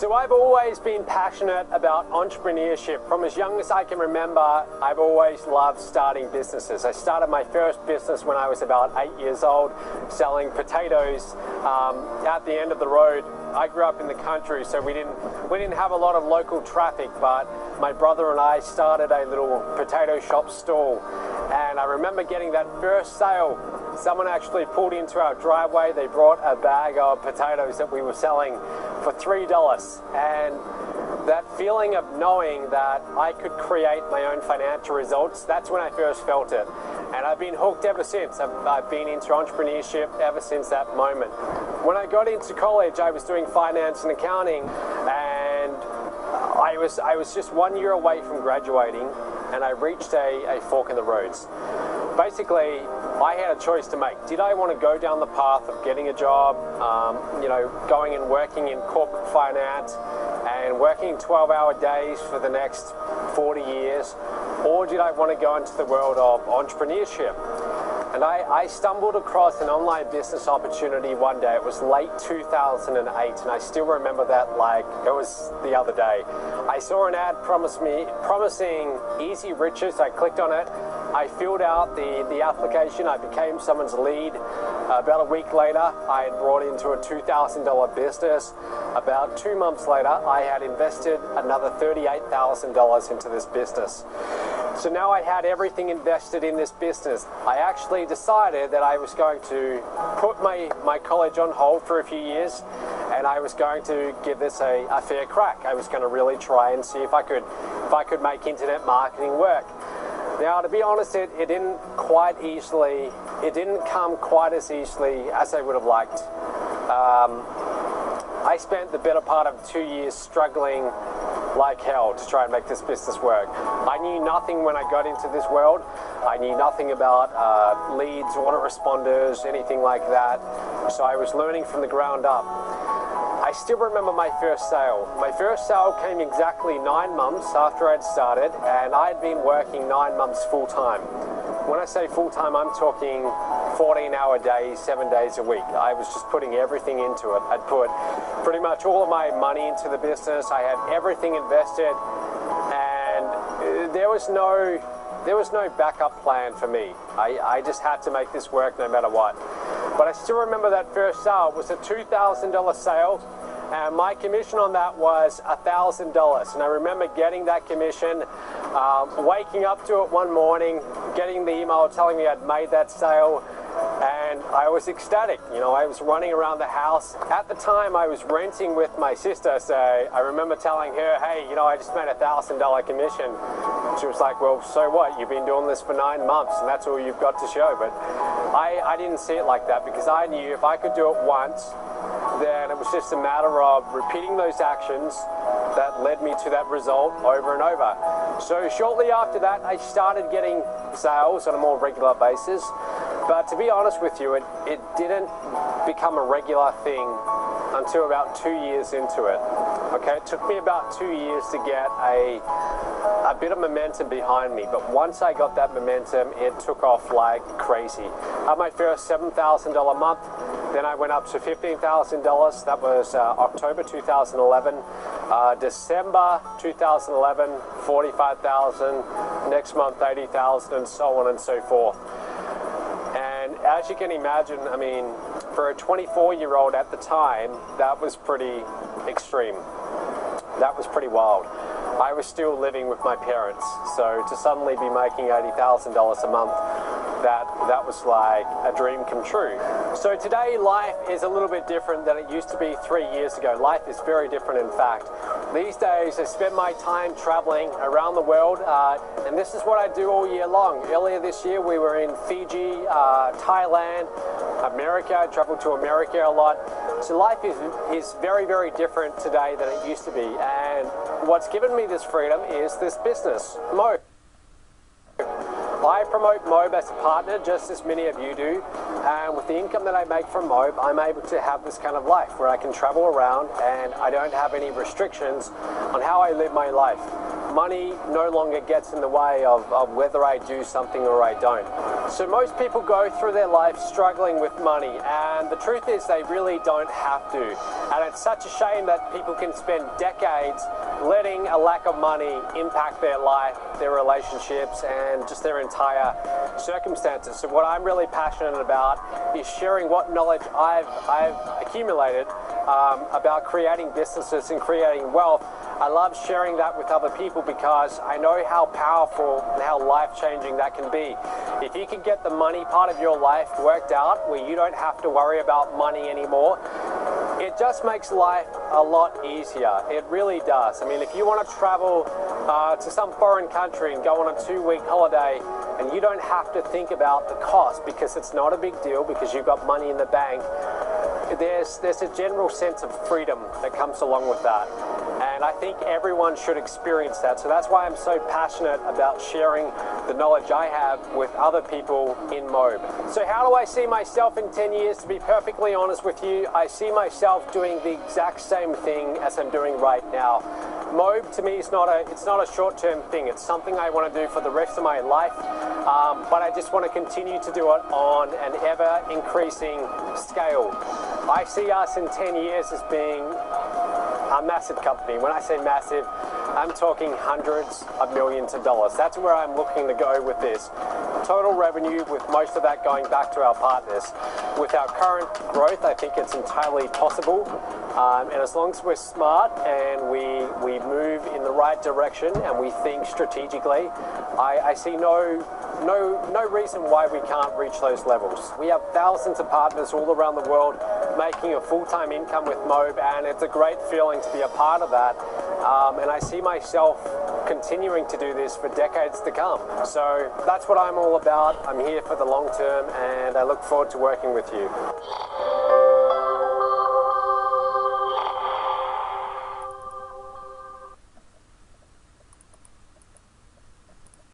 So I've always been passionate about entrepreneurship. From as young as I can remember, I've always loved starting businesses. I started my first business when I was about 8 years old, selling potatoes at the end of the road. I grew up in the country, so we didn't have a lot of local traffic, but my brother and I started a little potato shop stall. And I remember getting that first sale. Someone actually pulled into our driveway. They brought a bag of potatoes that we were selling for $3. And that feeling of knowing that I could create my own financial results, that's when I first felt it. And I've been hooked ever since. I've been into entrepreneurship ever since that moment. When I got into college, I was doing finance and accounting, and I was just 1 year away from graduating, and I reached a fork in the roads. Basically, I had a choice to make. Did I want to go down the path of getting a job, going and working in corporate finance and working 12-hour days for the next 40 years, or did I want to go into the world of entrepreneurship? And I stumbled across an online business opportunity one day. It was late 2008, and I still remember that like it was the other day. I saw an ad promising easy riches. I clicked on it. I filled out the application. I became someone's lead. About a week later, I had brought into a $2,000 business. About 2 months later, I had invested another $38,000 into this business. So now I had everything invested in this business. I actually decided that I was going to put my college on hold for a few years, and I was going to give this a fair crack. I was going to really try and see if I could make internet marketing work. Now, to be honest, it didn't come quite as easily as I would have liked. I spent the better part of 2 years struggling like hell to try and make this business work. I knew nothing when I got into this world. I knew nothing about leads, autoresponders, anything like that. So I was learning from the ground up. I still remember my first sale. My first sale came exactly 9 months after I'd started, and I'd been working 9 months full-time. When I say full-time, I'm talking 14-hour days, 7 days a week. I was just putting everything into it. I'd put pretty much all of my money into the business. I had everything invested, and there was no backup plan for me. I just had to make this work no matter what. But I still remember that first sale. It was a $2,000 sale, and my commission on that was $1,000. And I remember getting that commission, waking up to it one morning, getting the email telling me I'd made that sale, and I was ecstatic. I was running around the house. At the time, I was renting with my sister, so I remember telling her, hey, I just made a $1,000 commission. She was like, well, so what? You've been doing this for 9 months, and that's all you've got to show. But I didn't see it like that, because I knew if I could do it once, then it was just a matter of repeating those actions that led me to that result over and over. So shortly after that, I started getting sales on a more regular basis. But to be honest with you, it didn't become a regular thing until about 2 years into it. Okay, it took me about 2 years to get a bit of momentum behind me, but once I got that momentum, it took off like crazy. I had my first $7,000 month, then I went up to $15,000. That was October 2011. December 2011, $45,000. Next month, $80,000, and so on and so forth. And as you can imagine, I mean, for a 24-year-old at the time, that was pretty extreme. That was pretty wild. I was still living with my parents, so to suddenly be making $80,000 a month, that was like a dream come true. So today, life is a little bit different than it used to be 3 years ago. Life is very different, in fact. These days, I spend my time traveling around the world, and this is what I do all year long. Earlier this year, we were in Fiji, Thailand, America. I traveled to America a lot. So life is very, very different today than it used to be. And what's given me this freedom is this business, MOBE. I promote MOBE as a partner, just as many of you do, and with the income that I make from MOBE, I'm able to have this kind of life where I can travel around and I don't have any restrictions on how I live my life. money no longer gets in the way of whether I do something or I don't. So most people go through their life struggling with money, and the truth is they really don't have to. And it's such a shame that people can spend decades letting a lack of money impact their life, their relationships, and just their entire circumstances. So what I'm really passionate about is sharing what knowledge I've accumulated about creating businesses and creating wealth. I love sharing that with other people because I know how powerful and how life-changing that can be. If you can get the money part of your life worked out where you don't have to worry about money anymore, it just makes life a lot easier. It really does. I mean, if you want to travel to some foreign country and go on a 2-week holiday and you don't have to think about the cost because it's not a big deal because you've got money in the bank, there's a general sense of freedom that comes along with that. And I think everyone should experience that. So that's why I'm so passionate about sharing the knowledge I have with other people in MOBE. So how do I see myself in 10 years? To be perfectly honest with you, I see myself doing the exact same thing as I'm doing right now. MOBE to me is not a short-term thing. It's something I want to do for the rest of my life, but I just want to continue to do it on an ever-increasing scale. I see us in 10 years as being a massive company. When I say massive, I'm talking hundreds of millions of dollars. That's where I'm looking to go with this. Total revenue, with most of that going back to our partners. With our current growth, I think it's entirely possible. And as long as we're smart and we move in the right direction and we think strategically, I see no reason why we can't reach those levels. We have thousands of partners all around the world making a full-time income with MOBE, and it's a great feeling to be a part of that. And I see myself continuing to do this for decades to come. So that's what I'm all about. I'm here for the long term, and I look forward to working with you.